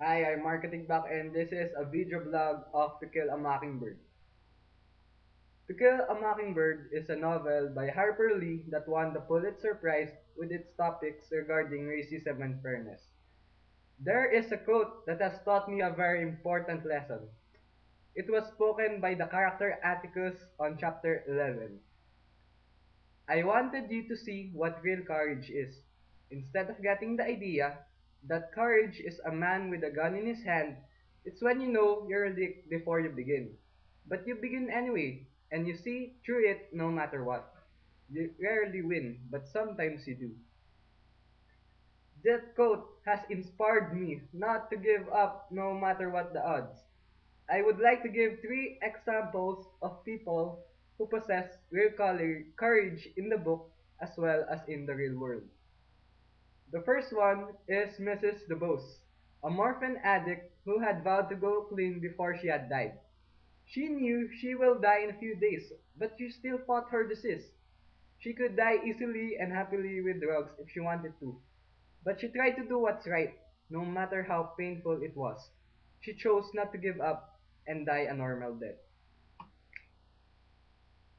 Hi, I'm Marketing Back and this is a video blog of To Kill a Mockingbird. To Kill a Mockingbird is a novel by Harper Lee that won the Pulitzer Prize with its topics regarding racism and fairness. There is a quote that has taught me a very important lesson. It was spoken by the character Atticus on chapter 11. I wanted you to see what real courage is. Instead of getting the idea that courage is a man with a gun in his hand, it's when you know you're licked before you begin. But you begin anyway, and you see through it no matter what. You rarely win, but sometimes you do. That quote has inspired me not to give up no matter what the odds. I would like to give three examples of people who possess real courage in the book as well as in the real world. The first one is Mrs. DeBose, a morphine addict who had vowed to go clean before she had died. She knew she will die in a few days, but she still fought her disease. She could die easily and happily with drugs if she wanted to, but she tried to do what's right, no matter how painful it was. She chose not to give up and die a normal death.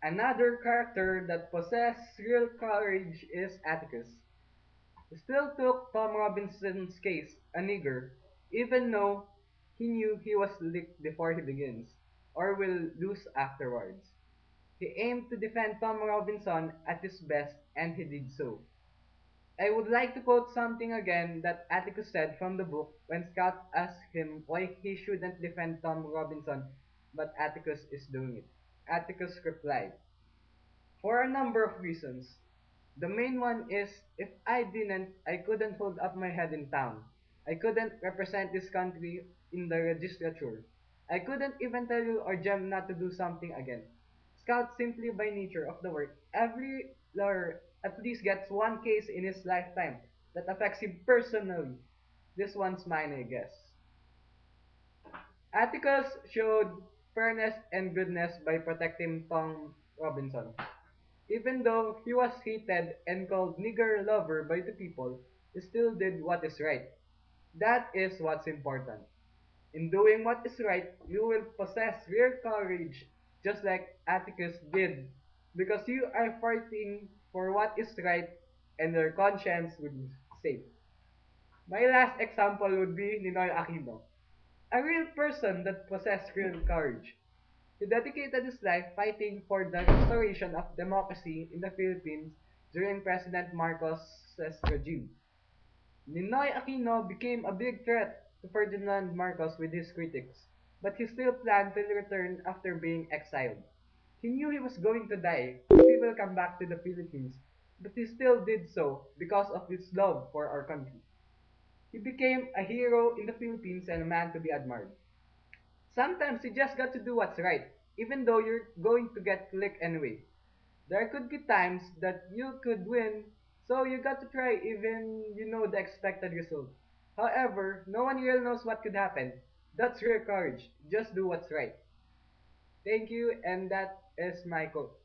Another character that possessed real courage is Atticus. He still took Tom Robinson's case, a nigger, even though he knew he was licked before he begins, or will lose afterwards. He aimed to defend Tom Robinson at his best, and he did so. I would like to quote something again that Atticus said from the book when Scout asked him why he shouldn't defend Tom Robinson, but Atticus is doing it. Atticus replied, for a number of reasons. The main one is if I didn't, I couldn't hold up my head in town. I couldn't represent this country in the legislature. I couldn't even tell you or Jem not to do something again. Scout simply by nature of the work, every lawyer at least gets one case in his lifetime that affects him personally. This one's mine, I guess. Atticus showed fairness and goodness by protecting Tom Robinson. Even though he was hated and called nigger lover by the people, he still did what is right. That is what's important. In doing what is right, you will possess real courage, just like Atticus did, because you are fighting for what is right and your conscience will be safe. My last example would be Ninoy Aquino, a real person that possessed real courage. He dedicated his life fighting for the restoration of democracy in the Philippines during President Marcos's regime. Ninoy Aquino became a big threat to Ferdinand Marcos with his critics, but he still planned to return after being exiled. He knew he was going to die if he will come back to the Philippines, but he still did so because of his love for our country. He became a hero in the Philippines and a man to be admired. Sometimes you just got to do what's right, even though you're going to get clicked anyway. There could be times that you could win, so you got to try even you know the expected result. However, no one really knows what could happen. That's real courage. Just do what's right. Thank you, and that is my quote.